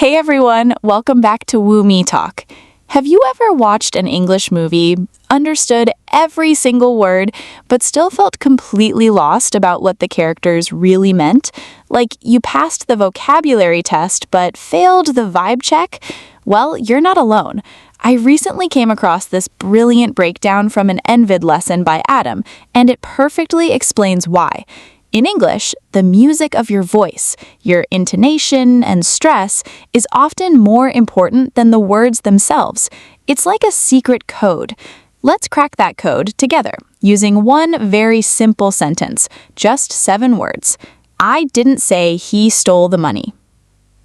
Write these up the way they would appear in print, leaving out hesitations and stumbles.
Hey everyone, welcome back to Woo Me Talk. Have you ever watched an English movie, understood every single word, but still felt completely lost about what the characters really meant? Like you passed the vocabulary test but failed the vibe check? Well, you're not alone. I recently came across this brilliant breakdown from an Envid lesson by Adam, and it perfectly explains why. In English, the music of your voice, your intonation and stress, is often more important than the words themselves. It's like a secret code. Let's crack that code together, using one very simple sentence, just 7 words. I didn't say he stole the money.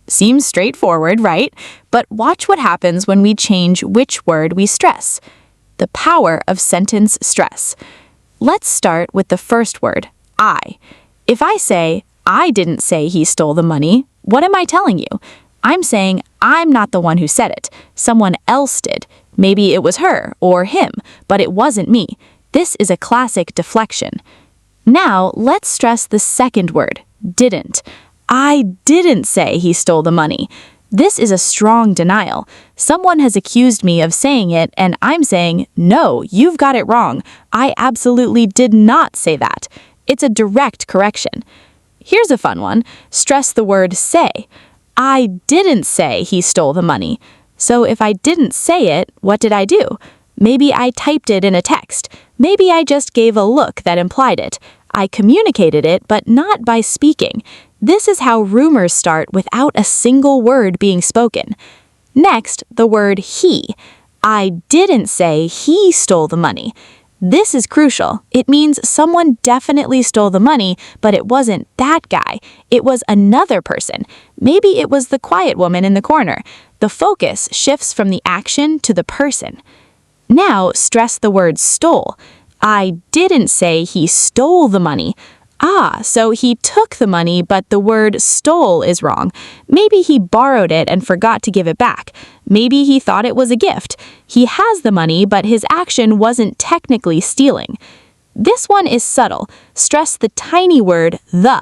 Seems straightforward, right? But watch what happens when we change which word we stress. The power of sentence stress. Let's start with the first word, I. If I say, I didn't say he stole the money, what am I telling you? I'm saying I'm not the one who said it. Someone else did. Maybe it was her or him, but it wasn't me. This is a classic deflection. Now, let's stress the second word, didn't. I didn't say he stole the money. This is a strong denial. Someone has accused me of saying it, and I'm saying, no, you've got it wrong. I absolutely did not say that. It's a direct correction. Here's a fun one. Stress the word say. I didn't say he stole the money. So if I didn't say it, what did I do? Maybe I typed it in a text. Maybe I just gave a look that implied it. I communicated it, but not by speaking. This is how rumors start without a single word being spoken. Next, the word he. I didn't say he stole the money. This is crucial. It means someone definitely stole the money, but it wasn't that guy. It was another person. Maybe it was the quiet woman in the corner. The focus shifts from the action to the person. Now, stress the word stole. I didn't say he stole the money. So he took the money, but the word stole is wrong. Maybe he borrowed it and forgot to give it back. Maybe he thought it was a gift. He has the money, but his action wasn't technically stealing. This one is subtle. Stress the tiny word, the.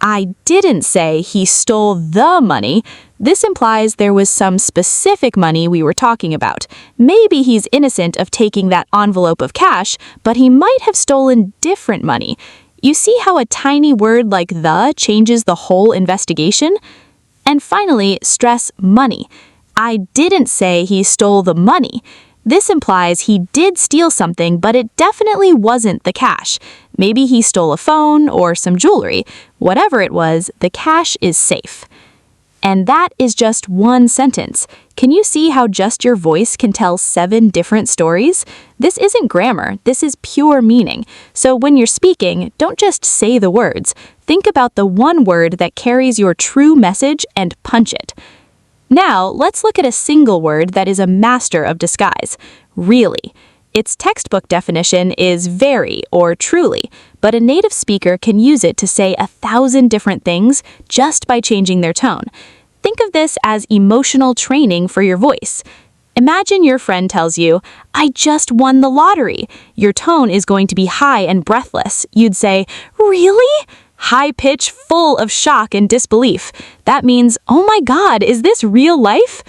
I didn't say he stole the money. This implies there was some specific money we were talking about. Maybe he's innocent of taking that envelope of cash, but he might have stolen different money. You see how a tiny word like the changes the whole investigation? And finally, stress money. I didn't say he stole the money. This implies he did steal something, but it definitely wasn't the cash. Maybe he stole a phone or some jewelry. Whatever it was, the cash is safe. And that is just one sentence. Can you see how just your voice can tell 7 different stories? This isn't grammar, this is pure meaning. So when you're speaking, don't just say the words. Think about the one word that carries your true message and punch it. Now, let's look at a single word that is a master of disguise. Really. Its textbook definition is very or truly, but a native speaker can use it to say 1,000 different things just by changing their tone. Think of this as emotional training for your voice. Imagine your friend tells you, I just won the lottery. Your tone is going to be high and breathless. You'd say, really? High pitch, full of shock and disbelief. That means, oh my God, is this real life?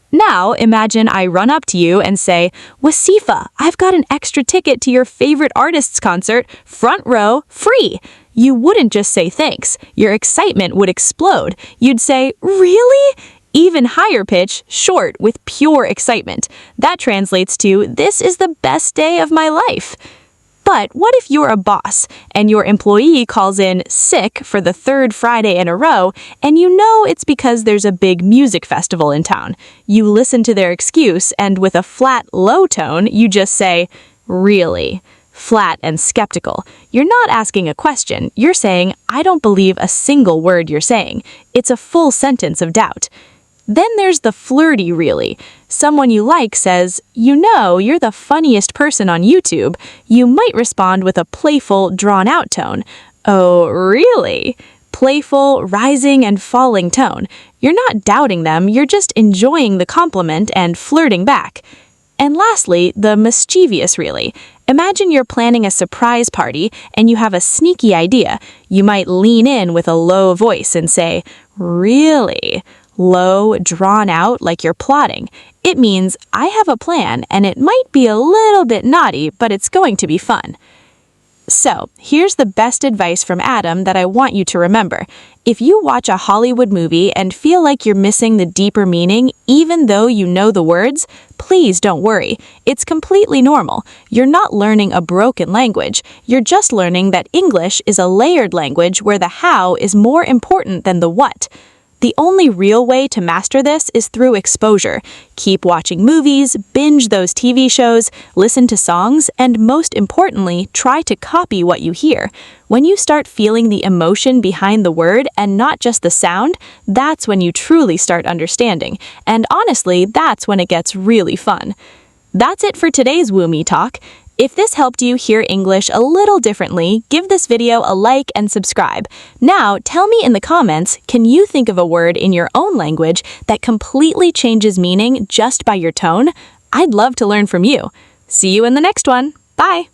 Now, imagine I run up to you and say, Wasifa, I've got an extra ticket to your favorite artist's concert, front row, free. You wouldn't just say thanks. Your excitement would explode. You'd say, really? Even higher pitch, short, with pure excitement. That translates to, this is the best day of my life. But what if you're a boss and your employee calls in sick for the 3rd Friday in a row and you know it's because there's a big music festival in town? You listen to their excuse and with a flat, low tone, you just say, really? Flat and skeptical. You're not asking a question. You're saying, I don't believe a single word you're saying. It's a full sentence of doubt. Then there's the flirty really. Someone you like says, you know, you're the funniest person on YouTube. You might respond with a playful, drawn-out tone. Oh, really? Playful, rising and falling tone. You're not doubting them, you're just enjoying the compliment and flirting back. And lastly, the mischievous really. Imagine you're planning a surprise party and you have a sneaky idea. You might lean in with a low voice and say, really? low, drawn out, like you're plotting. It means I have a plan and it might be a little bit naughty, but it's going to be fun. So, here's the best advice from Adam that I want you to remember. If you watch a Hollywood movie and feel like you're missing the deeper meaning, even though you know the words, please don't worry. It's completely normal. You're not learning a broken language. You're just learning that English is a layered language where the how is more important than the what. The only real way to master this is through exposure. Keep watching movies, binge those TV shows, listen to songs, and most importantly, try to copy what you hear. When you start feeling the emotion behind the word and not just the sound, that's when you truly start understanding. And honestly, that's when it gets really fun. That's it for today's Woo Me Talk. If this helped you hear English a little differently, give this video a like and subscribe. Now, tell me in the comments, can you think of a word in your own language that completely changes meaning just by your tone? I'd love to learn from you. See you in the next one. Bye!